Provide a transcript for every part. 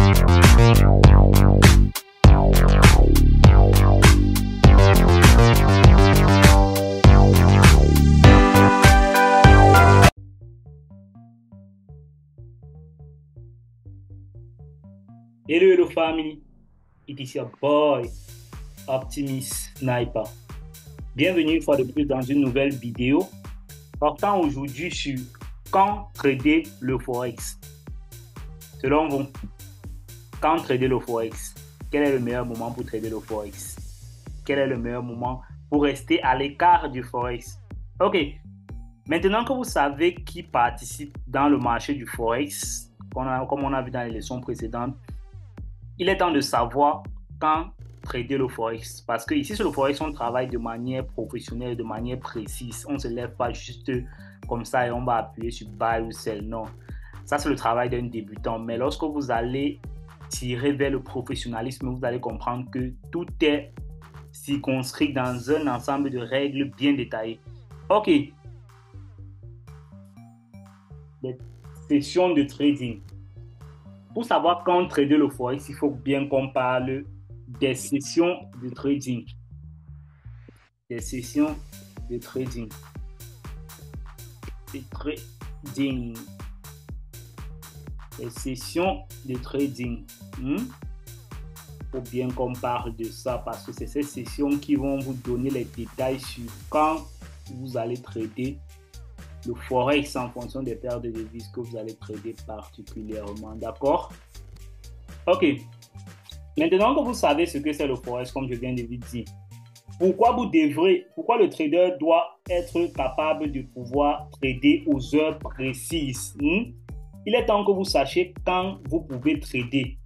Hello family, it is your boy Optimus Sniper. Bienvenue une fois de plus dans une nouvelle vidéo portant aujourd'hui sur quand trader le Forex. Selon vous, quand trader le Forex? Quel est le meilleur moment pour trader le Forex? Quel est le meilleur moment pour rester à l'écart du Forex? Ok, maintenant que vous savez qui participe dans le marché du Forex, comme on a vu dans les leçons précédentes, il est temps de savoir quand trader le Forex. Parce que ici sur le Forex, on travaille de manière professionnelle, de manière précise. On ne se lève pas juste comme ça et on va appuyer sur buy ou sell. Non, ça c'est le travail d'un débutant. Mais lorsque vous allez tirer vers le professionnalisme, vous allez comprendre que tout est circonscrit dans un ensemble de règles bien détaillées. Ok. Les sessions de trading. Pour savoir quand trader le Forex, il faut bien qu'on parle des sessions de trading. Des sessions de trading. Des sessions de trading. Il faut bien qu'on parle de ça parce que c'est ces sessions qui vont vous donner les détails sur quand vous allez trader le Forex en fonction des paires de devises que vous allez trader particulièrement. D'accord? Ok. Maintenant que vous savez ce que c'est le Forex, comme je viens de vous dire, pourquoi le trader doit être capable de pouvoir trader aux heures précises? Il est temps que vous sachiez quand vous pouvez trader.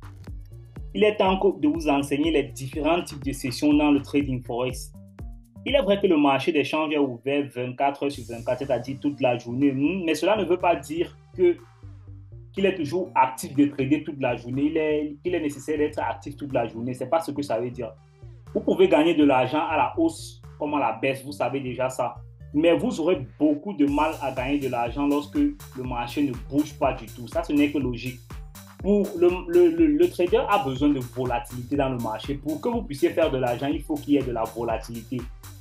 Il est temps de vous enseigner les différents types de sessions dans le trading Forex. Il est vrai que le marché des changes est ouvert 24 heures sur 24, c'est-à-dire toute la journée, mais cela ne veut pas dire qu'il est toujours actif de trader toute la journée. Il est nécessaire d'être actif toute la journée. Ce n'est pas ce que ça veut dire. Vous pouvez gagner de l'argent à la hausse comme à la baisse, vous savez déjà ça. Mais vous aurez beaucoup de mal à gagner de l'argent lorsque le marché ne bouge pas du tout. Ça, ce n'est que logique. Le trader a besoin de volatilité dans le marché. Pour que vous puissiez faire de l'argent, il faut qu'il y ait de la volatilité.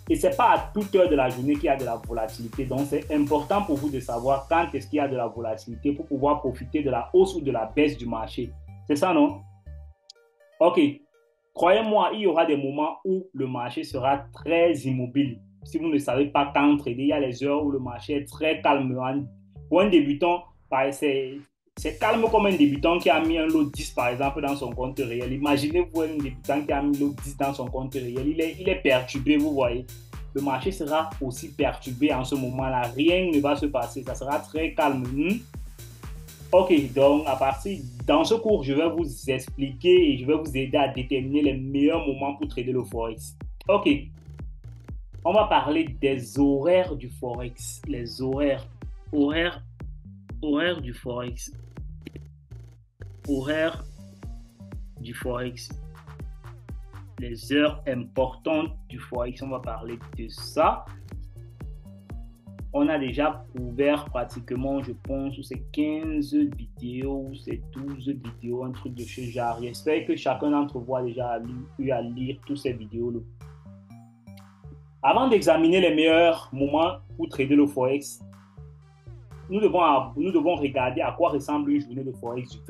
Et ce n'est pas à toute heure de la journée qu'il y a de la volatilité. Donc, c'est important pour vous de savoir quand est-ce qu'il y a de la volatilité pour pouvoir profiter de la hausse ou de la baisse du marché. C'est ça, non? Ok. Croyez-moi, il y aura des moments où le marché sera très immobile. Si vous ne savez pas quand trader, il y a les heures où le marché est très calme. Pour un débutant, c'est calme comme un débutant qui a mis un lot 10 par exemple dans son compte réel. Imaginez-vous un débutant qui a mis un lot 10 dans son compte réel. Il est perturbé, vous voyez. Le marché sera aussi perturbé en ce moment-là. Rien ne va se passer. Ça sera très calme. Ok, donc dans ce cours, je vais vous expliquer et je vais vous aider à déterminer les meilleurs moments pour trader le Forex. Ok, on va parler des horaires du Forex. Les horaires du Forex. Horaires du Forex. Les heures importantes du Forex, on va parler de ça. On a déjà couvert pratiquement, je pense, ces 15 vidéos, ces 12 vidéos, un truc de ce genre. J'espère que chacun d'entre vous a déjà eu à lire toutes ces vidéos-là. Avant d'examiner les meilleurs moments pour trader le Forex, nous devons regarder à quoi ressemble une journée de Forex sur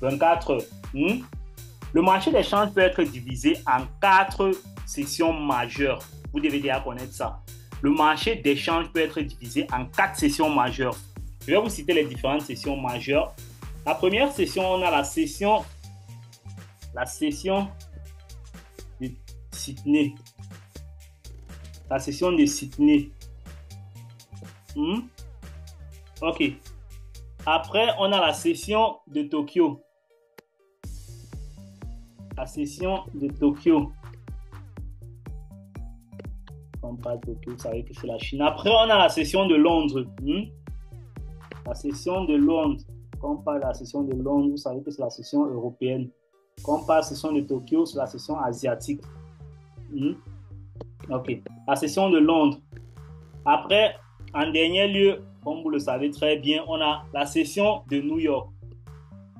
24 heures. Le marché des changes peut être divisé en 4 sessions majeures. Vous devez déjà connaître ça. Le marché des changes peut être divisé en 4 sessions majeures. Je vais vous citer les différentes sessions majeures. La première session, on a la session de Sydney. La session de Sydney. Ok. Après, on a la session de Tokyo. La session de Tokyo. Comme pas Tokyo, vous savez que c'est la Chine. Après, on a la session de Londres. La session de Londres. Comme pas la session de Londres, vous savez que c'est la session européenne. Comme pas la session de Tokyo, c'est la session asiatique. Ok. La session de Londres. Après, en dernier lieu, comme vous le savez très bien, on a la session de New York.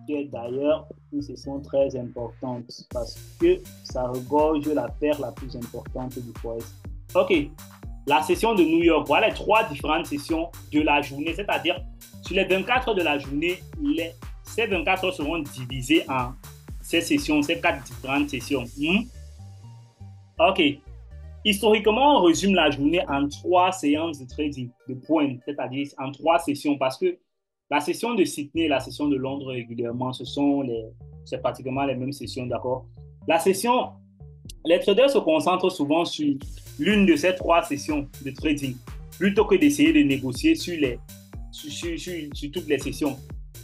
qui est d'ailleurs une session très importante parce que ça regorge la paire la plus importante du Forex. OK. La session de New York, voilà les 3 différentes sessions de la journée, c'est-à-dire sur les 24 heures de la journée, ces 24 heures seront divisées en ces sessions, ces 4 différentes sessions. OK. Historiquement, on résume la journée en 3 séances de trading, de points, c'est-à-dire en 3 sessions, parce que la session de Sydney et la session de Londres régulièrement, c'est pratiquement les mêmes sessions, d'accord? Les traders se concentrent souvent sur l'une de ces 3 sessions de trading, plutôt que d'essayer de négocier sur toutes les sessions.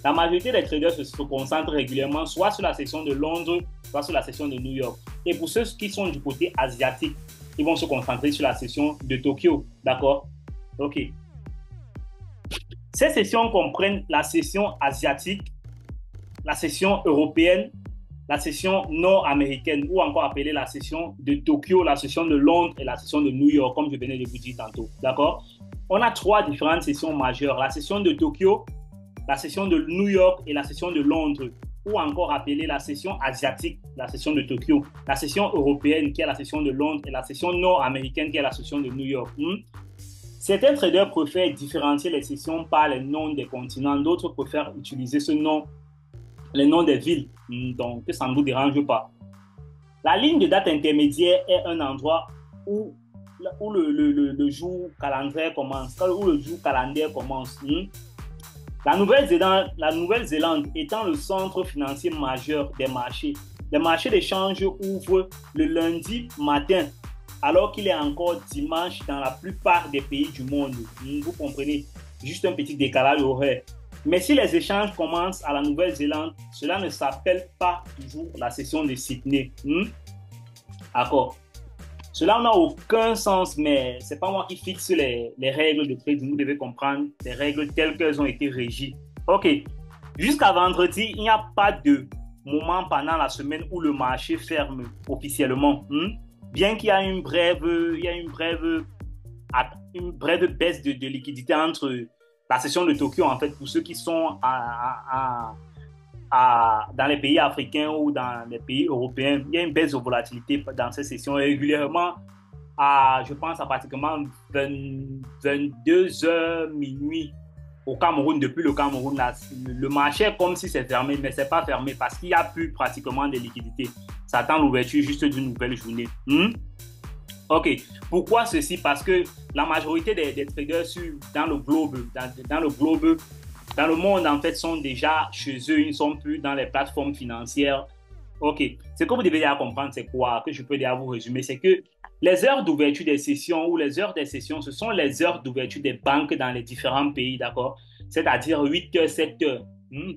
La majorité des traders se concentrent régulièrement soit sur la session de Londres, soit sur la session de New York. Et pour ceux qui sont du côté asiatique, ils vont se concentrer sur la session de Tokyo, d'accord? OK. Ces sessions comprennent la session asiatique, la session européenne, la session nord-américaine, ou encore appelée la session de Tokyo, la session de Londres et la session de New York, comme je venais de vous dire tantôt, d'accord? On a 3 différentes sessions majeures, la session de Tokyo, la session de New York et la session de Londres, ou encore appelée la session asiatique, la session de Tokyo, la session européenne qui est la session de Londres et la session nord-américaine qui est la session de New York. Certains traders préfèrent différencier les sessions par les noms des continents, d'autres préfèrent utiliser les noms des villes, donc ça ne vous dérange pas. La ligne de date intermédiaire est un endroit où le jour calendaire commence, où le jour calendaire commence. La Nouvelle-Zélande étant le centre financier majeur des marchés, les marchés d'échange ouvrent le lundi matin, alors qu'il est encore dimanche dans la plupart des pays du monde. Vous comprenez, juste un petit décalage horaire. Mais si les échanges commencent à la Nouvelle-Zélande, cela ne s'appelle pas toujours la session de Sydney. D'accord. Cela n'a aucun sens, mais ce n'est pas moi qui fixe les règles de trading. Vous devez comprendre les règles telles qu'elles ont été régies. OK. Jusqu'à vendredi, il n'y a pas de moment pendant la semaine où le marché ferme officiellement. Bien qu'il y a une brève baisse de liquidité entre la session de Tokyo, en fait, pour ceux qui sont dans les pays africains ou dans les pays européens, il y a une baisse de volatilité dans ces sessions régulièrement je pense à pratiquement 22h minuit au Cameroun. Depuis le Cameroun, là, le marché est comme si c'est fermé, mais ce n'est pas fermé parce qu'il n'y a plus pratiquement de liquidité. Ça attend l'ouverture juste d'une nouvelle journée. OK. Pourquoi ceci? Parce que la majorité des traders dans le monde, en fait, sont déjà chez eux. Ils ne sont plus dans les plateformes financières. OK. Ce que vous devez déjà comprendre, c'est quoi? Que je peux déjà vous résumer. C'est que les heures d'ouverture des sessions ou les heures des sessions, ce sont les heures d'ouverture des banques dans les différents pays, d'accord? C'est-à-dire 8h, 7h.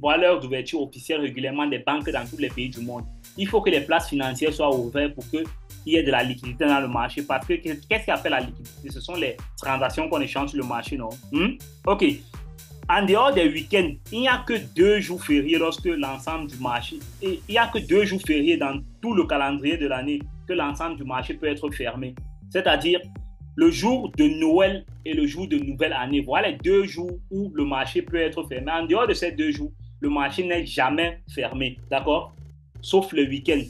Voilà l'heure d'ouverture officielle régulièrement des banques dans tous les pays du monde. Il faut que les places financières soient ouvertes pour qu'il y ait de la liquidité dans le marché. Parce que qu'est-ce qu'on appelle la liquidité? Ce sont les transactions qu'on échange sur le marché, non? OK. En dehors des week-ends, il n'y a que 2 jours fériés lorsque l'ensemble du marché... Et il n'y a que 2 jours fériés dans tout le calendrier de l'année que l'ensemble du marché peut être fermé. C'est-à-dire le jour de Noël et le jour de Nouvelle Année. Voilà les 2 jours où le marché peut être fermé. En dehors de ces 2 jours, le marché n'est jamais fermé. D'accord? Sauf le week-end.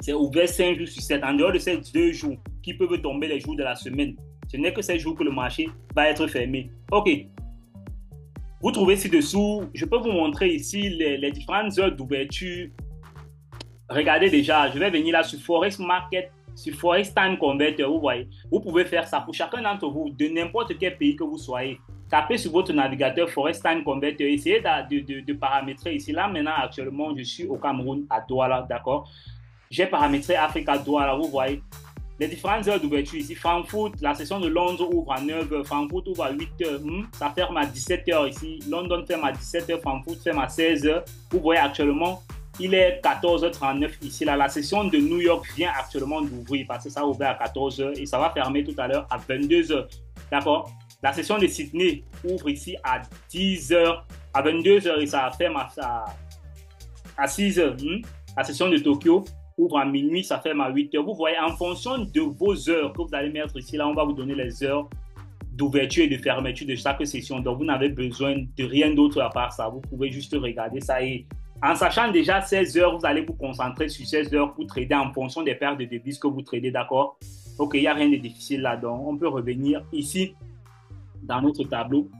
C'est ouvert 5 jours sur 7. En dehors de ces 2 jours qui peuvent tomber les jours de la semaine, ce n'est que ces jours que le marché va être fermé. OK. Vous trouvez ci-dessous, je peux vous montrer ici les différentes heures d'ouverture. Regardez déjà, je vais venir là sur Forex Market, sur Forex Time Converter, vous voyez. Vous pouvez faire ça pour chacun d'entre vous, de n'importe quel pays que vous soyez. Tapez sur votre navigateur Forex Time Converter, essayez de paramétrer ici. Là, maintenant, actuellement, je suis au Cameroun, à Douala, d'accord? J'ai paramétré Africa Douala, vous voyez. Les différentes heures d'ouverture ici, Frankfurt, la session de Londres ouvre à 9h, Frankfurt ouvre à 8h, ça ferme à 17h ici, London ferme à 17h, Frankfurt ferme à 16h. Vous voyez actuellement, il est 14h39 ici. Là, la session de New York vient actuellement d'ouvrir parce que ça a ouvert à 14h et ça va fermer tout à l'heure à 22h. D'accord? La session de Sydney ouvre ici à 10h, à 22h et ça ferme à 6h. La session de Tokyo ouvre à minuit, ça ferme à 8h. Vous voyez, en fonction de vos heures que vous allez mettre ici, là, on va vous donner les heures d'ouverture et de fermeture de chaque session. Donc, vous n'avez besoin de rien d'autre à part ça. Vous pouvez juste regarder ça et en sachant déjà 16 heures, vous allez vous concentrer sur 16 heures pour trader en fonction des paires de devises que vous tradez, d'accord? Ok, il n'y a rien de difficile là-dedans. On peut revenir ici dans notre tableau.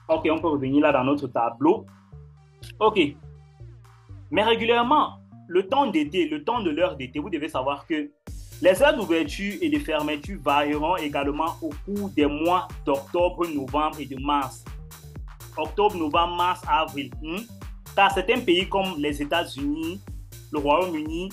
Ok, on peut revenir là dans notre tableau. Ok. Mais régulièrement, le temps d'été, le temps de l'heure d'été, vous devez savoir que les heures d'ouverture et de fermeture varieront également au cours des mois d'octobre, novembre et de mars. Octobre, novembre, mars, avril. Car certains pays comme les États-Unis, le Royaume-Uni,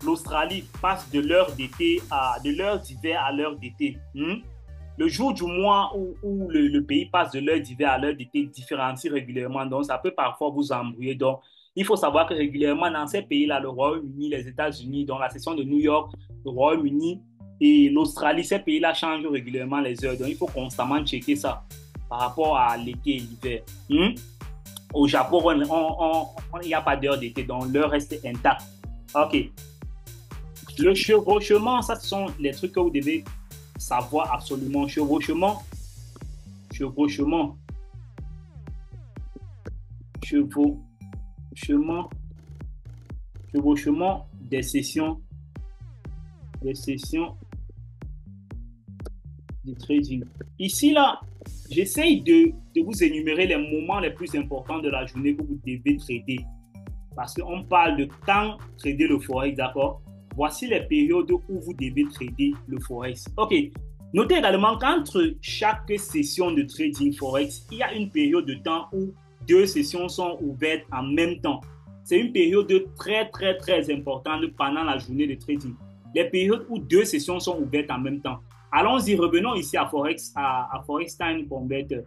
l'Australie passent de l'heure d'été de l'heure d'hiver à l'heure d'été. Le jour du mois où le pays passe de l'heure d'hiver à l'heure d'été différencie régulièrement. Donc, ça peut parfois vous embrouiller. Donc, il faut savoir que régulièrement, dans ces pays-là, le Royaume-Uni, les États-Unis, dans la session de New York, le Royaume-Uni et l'Australie, ces pays-là changent régulièrement les heures. Donc, il faut constamment checker ça par rapport à l'été et l'hiver. Au Japon, il n'y a pas d'heure d'été, donc l'heure reste intacte. OK. Le chevauchement, ça, ce sont les trucs que vous devez savoir absolument. Chevauchement des sessions de trading. Ici, là, j'essaye de vous énumérer les moments les plus importants de la journée que vous devez trader. Parce qu'on parle de quand trader le Forex, d'accord? Voici les périodes où vous devez trader le Forex. OK. Notez également qu'entre chaque session de trading Forex, il y a une période de temps où deux sessions sont ouvertes en même temps. C'est une période très, très, très importante pendant la journée de trading. Les périodes où deux sessions sont ouvertes en même temps. Allons-y, revenons ici à Forex Time Converter.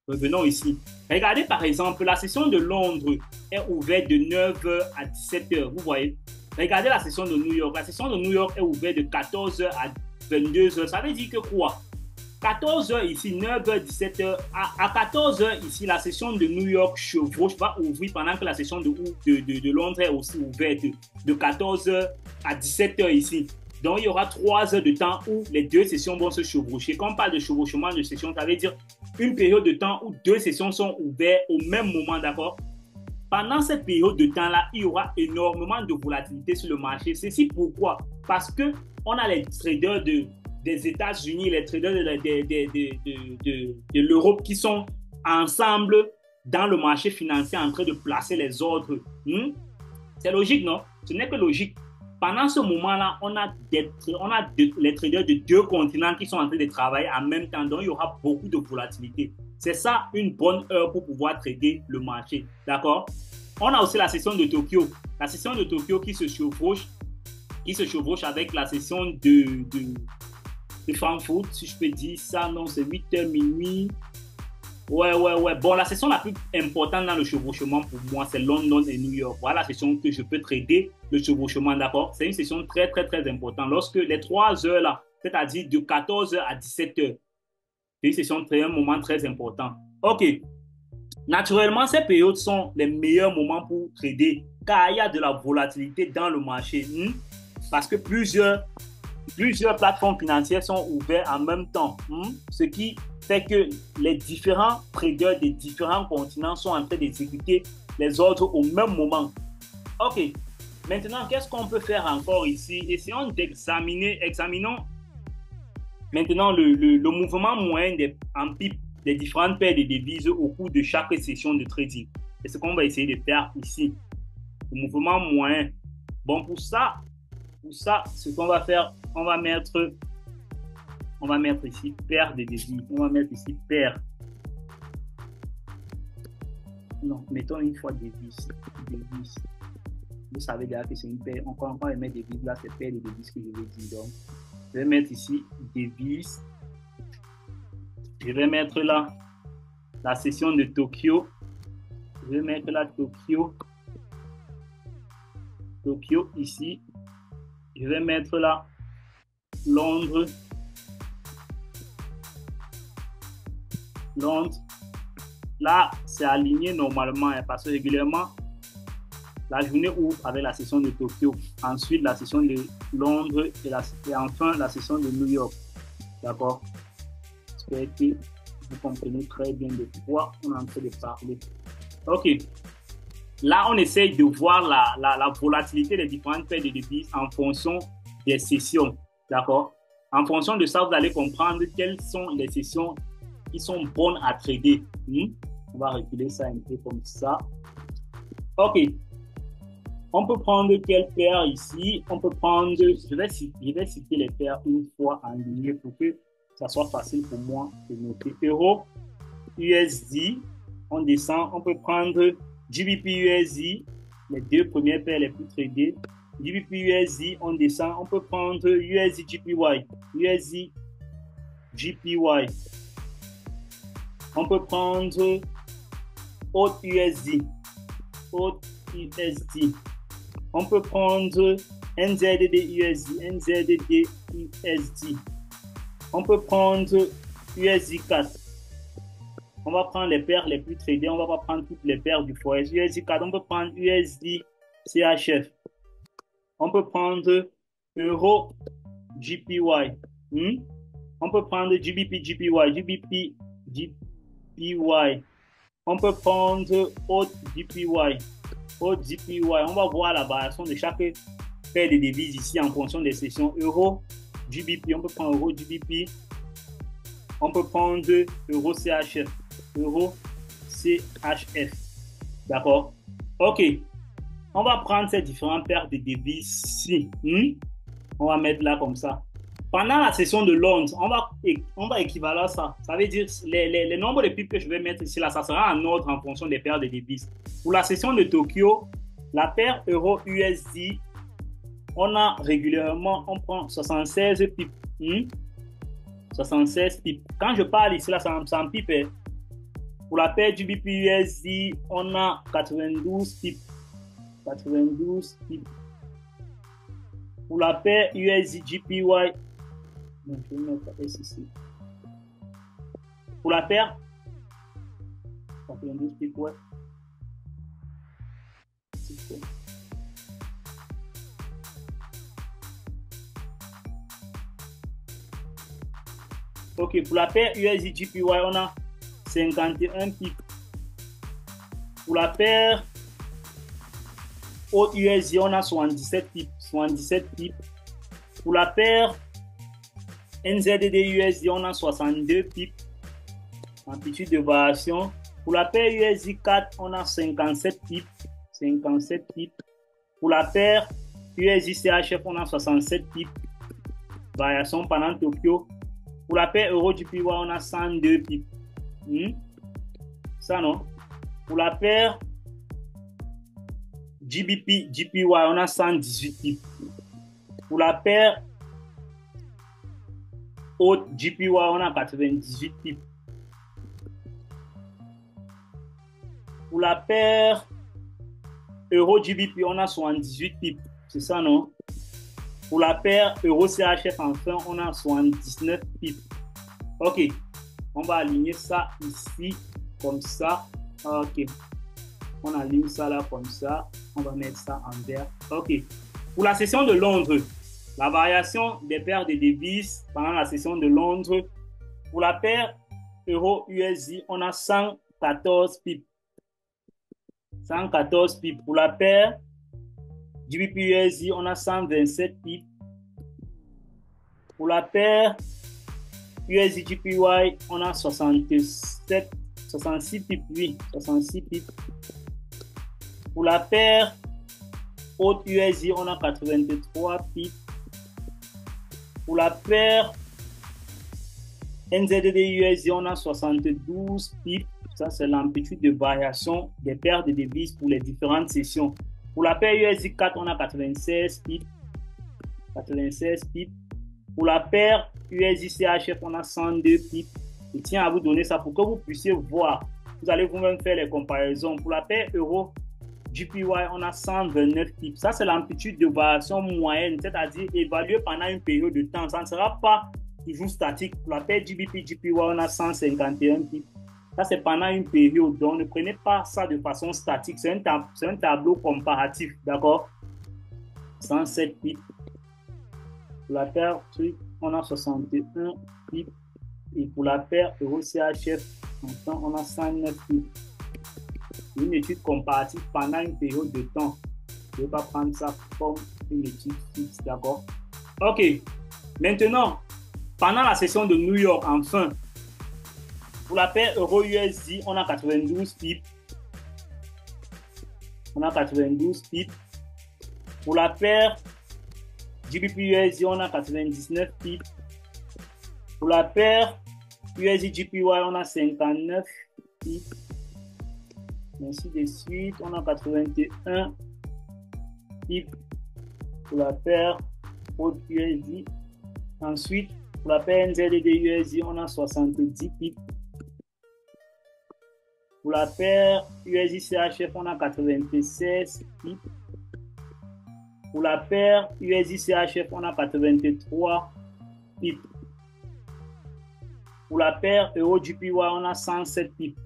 Revenons ici. Regardez par exemple, la session de Londres est ouverte de 9h à 17h. Vous voyez? Regardez la session de New York. La session de New York est ouverte de 14h à 22h. Ça veut dire que quoi? 14h ici, 9h, 17h. À 14h ici, la session de New York chevauche va ouvrir pendant que la session de Londres est aussi ouverte de 14h à 17h ici. Donc, il y aura 3 heures de temps où les deux sessions vont se chevaucher. Quand on parle de chevauchement de session, ça veut dire une période de temps où deux sessions sont ouvertes au même moment, d'accord? Pendant cette période de temps-là, il y aura énormément de volatilité sur le marché. Ceci pourquoi? Parce qu'on a les traders des États-Unis, les traders de l'Europe qui sont ensemble dans le marché financier en train de placer les ordres. C'est logique, non? Ce n'est que logique. Pendant ce moment-là, on a les traders de deux continents qui sont en train de travailler en même temps. Donc, il y aura beaucoup de volatilité. C'est ça une bonne heure pour pouvoir trader le marché. D'accord? On a aussi la session de Tokyo. La session de Tokyo qui se chevauche avec la session de Francfort, si je peux dire ça. Non, c'est 8h minuit. Ouais. Bon, la session la plus importante dans le chevauchement pour moi, c'est London et New York. Voilà la session que je peux trader le chevauchement, d'accord? C'est une session très, très, très importante. Lorsque les 3 heures là, c'est-à-dire de 14h à 17h, c'est une session un moment très important. OK. Naturellement, ces périodes sont les meilleurs moments pour trader car il y a de la volatilité dans le marché. Parce que plusieurs plateformes financières sont ouvertes en même temps. Ce qui fait que les différents traders des différents continents sont en train d'exécuter les ordres au même moment. OK. Maintenant, qu'est-ce qu'on peut faire encore ici? Essayons examinons maintenant le mouvement moyen en pipe des différentes paires de devises au cours de chaque session de trading. C'est ce qu'on va essayer de faire ici. Le mouvement moyen. Bon, pour ça, ce qu'on va faire, on va mettre ici paire de devises. On va mettre ici paire. Non, mettons une fois devises. Vous savez déjà que c'est une paire. On va mettre des devises là, c'est paire de devises que je vais dire. Donc, je vais mettre ici devises. Je vais mettre là la session de Tokyo. Je vais mettre là Tokyo ici. Je vais mettre là Londres. Là, c'est aligné normalement parce que régulièrement, la journée ouvre avec la session de Tokyo. Ensuite, la session de Londres et enfin la session de New York. D'accord? J'espère que vous comprenez très bien de quoi on est en train de parler. OK. Là, on essaye de voir la volatilité des différentes paires de devises en fonction des sessions. D'accord? En fonction de ça, vous allez comprendre quelles sont les sessions qui sont bonnes à trader. On va reculer ça un peu comme ça. OK. On peut prendre quelle paire ici? On peut prendre, je vais citer les paires une fois en ligne pour que ça soit facile pour moi de noter. Euro, USD, on descend, on peut prendre GBP USD, les deux premières paires les plus tradées. GBP USD, on descend, on peut prendre USD GPY, USD GPY. On peut prendre AUD USD, AUD USD. On peut prendre NZD USD, NZD USD. On peut prendre USD 4. On va prendre les paires les plus tradées. On va pas prendre toutes les paires du Forex. USD 4. On peut prendre USD CHF. On peut prendre Euro GPY. On peut prendre GBP GPY, GBP GPY. On peut prendre AUD GPY, AUD GPY. On va voir la variation de chaque paire de devises ici en fonction des sessions. Euro GBP. On peut prendre Euro GBP. On peut prendre Euro CHF. Euro CHF. D'accord? OK. On va prendre ces différentes paires de devises-ci. On va mettre là comme ça. Pendant la session de Londres, on va équivaler ça. Ça veut dire les nombres de pips que je vais mettre ici, là, ça sera en ordre en fonction des paires de devises. Pour la session de Tokyo, la paire Euro-USD, on a régulièrement, on prend 76 pips. 76 pips. Quand je parle ici, là, ça en pipe. Pour la paire GBP-USD, on a 92 pips. 92 pips. Pour la paire USD-GPY, je vais mettre S ici. Pour la paire, 92 pips, ouais. OK, pour la paire USD-GPY, on a 51 pips. Pour la paire AUD USD, on a 77 pips. 77 pips. Pour la paire NZD USD, on a 62 pips. Amplitude de variation. Pour la paire USD 4, on a 57 pips. 57 pips. Pour la paire USD CHF, on a 67 pips. Variation pendant Tokyo. Pour la paire Euro GPY, on a 102 pips. Ça non. Pour la paire GBP GPY, on a 118 pips. Pour la paire AUD GPY, on a 98 pips. Pour la paire Euro GBP, on a 78 pips. C'est ça, non? Pour la paire Euro CHF, enfin, on a 79 pips. OK. On va aligner ça ici, comme ça. OK. On aligne ça là, comme ça. On va mettre ça en vert. OK. Pour la session de Londres, la variation des paires de devises pendant la session de Londres, pour la paire Euro-USD, on a 114 pips. 114 pips. Pour la paire GBP-USD, on a 127 pips. Pour la paire USD-GPY, on a 66 pips. Oui, 66 pips. Pour la paire AUD USD, on a 83 pips. Pour la paire NZD USD, on a 72 pips. Ça, c'est l'amplitude de variation des paires de devises pour les différentes sessions. Pour la paire USD 4, on a 96 pips. 96 pips. Pour la paire USD CHF, on a 102 pips. Je tiens à vous donner ça pour que vous puissiez voir. Vous allez vous-même faire les comparaisons. Pour la paire Euro GPY, on a 129 pips. Ça, c'est l'amplitude de variation moyenne, c'est-à-dire évaluée pendant une période de temps. Ça ne sera pas toujours statique. Pour la paire GBP-GPY, on a 151 pips. Ça, c'est pendant une période. Donc, ne prenez pas ça de façon statique. C'est un tableau comparatif, d'accord? 107 pips. Pour la paire on a 61 pips. Et pour la paire Euro-CHF, enfin, on a 109 pips. Une étude comparative pendant une période de temps. Je ne vais pas prendre ça comme une étude fixe, d'accord? Ok. Maintenant, pendant la session de New York, enfin, pour la paire Euro-USD, on a 92 pips. On a 92 pips. Pour la paire GBP-USD, on a 99 pips. Pour la paire USD-JPY, on a 59 pips. Ainsi de suite, on a 81 pips pour la paire USD. Ensuite, pour la paire NZD-USD, on a 70 pips. Pour la paire USD-CHF, on a 96 pips. Pour la paire USD-CHF, on a 83 pips. Pour la paire Euro-JPY, on a 107 pips.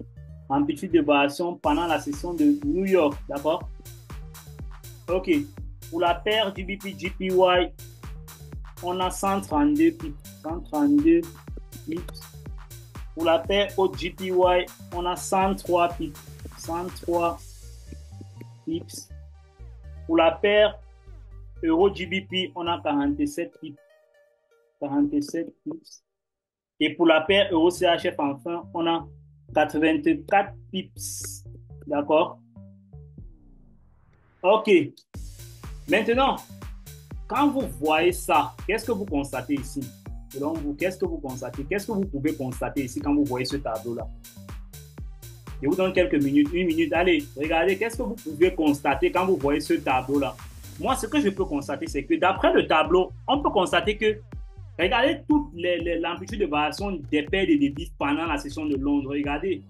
Amplitude de variation pendant la session de New York, d'accord? Ok. Pour la paire GBP-JPY, on a 132 pips. 132 pips. Pour la paire AUD-JPY, on a 103 pips. 103 pips. Pour la paire Euro-GBP, on a 47 pips. 47 pips. Et pour la paire Euro-CHF, enfin, on a 84 pips. D'accord? Ok. Maintenant, quand vous voyez ça, qu'est-ce que vous constatez ici? Selon vous, qu'est-ce que vous constatez? Qu'est-ce que vous pouvez constater ici quand vous voyez ce tableau-là? Je vous donne quelques minutes, une minute. Allez, regardez, qu'est-ce que vous pouvez constater quand vous voyez ce tableau-là? Moi, ce que je peux constater, c'est que d'après le tableau, on peut constater que, regardez toute l'amplitude de variation des paires de devises pendant la session de Londres. Regardez,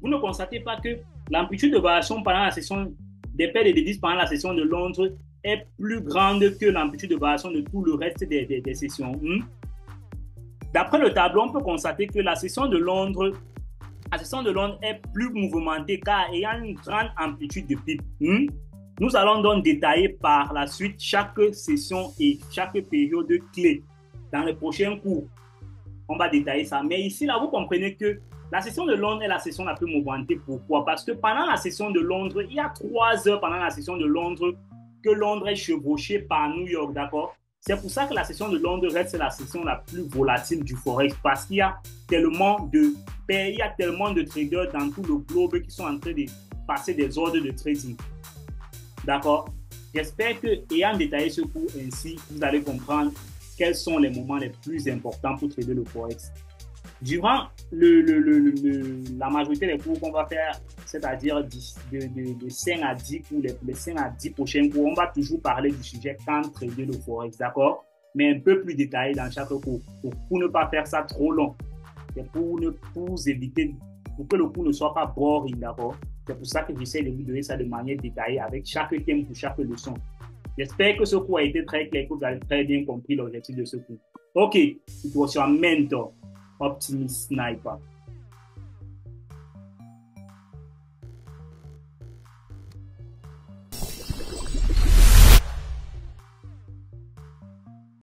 vous ne constatez pas que l'amplitude de variation pendant la session des paires de devises pendant la session de Londres est plus grande que l'amplitude de variation de tout le reste des sessions. D'après le tableau, on peut constater que la session de Londres est plus mouvementée car ayant une grande amplitude de pips. Nous allons donc détailler par la suite chaque session et chaque période clé. Dans les prochains cours, on va détailler ça. Mais ici, là, vous comprenez que la session de Londres est la session la plus mouvementée. Pourquoi? Parce que pendant la session de Londres, il y a 3 heures pendant la session de Londres que Londres est chevauchée par New York, d'accord? C'est pour ça que la session de Londres reste la session la plus volatile du Forex parce qu'il y a tellement de pays, il y a tellement de traders dans tout le globe qui sont en train de passer des ordres de trading. D'accord? J'espère que, ayant détaillé ce cours ainsi, vous allez comprendre quels sont les moments les plus importants pour trader le Forex. Durant la majorité des cours qu'on va faire, c'est-à-dire de 5 à 10 cours, les 5 à 10 prochains cours, on va toujours parler du sujet quand trader le Forex, d'accord? Mais un peu plus détaillé dans chaque cours, pour ne pas faire ça trop long. C'est pour éviter, pour que le cours ne soit pas boring, d'accord? C'est pour ça que j'essaie de vous donner ça de manière détaillée avec chaque thème pour chaque leçon. J'espère que ce cours a été très clair, que vous avez très bien compris l'objectif de ce cours. Ok, it was your mentor, Optimist Sniper.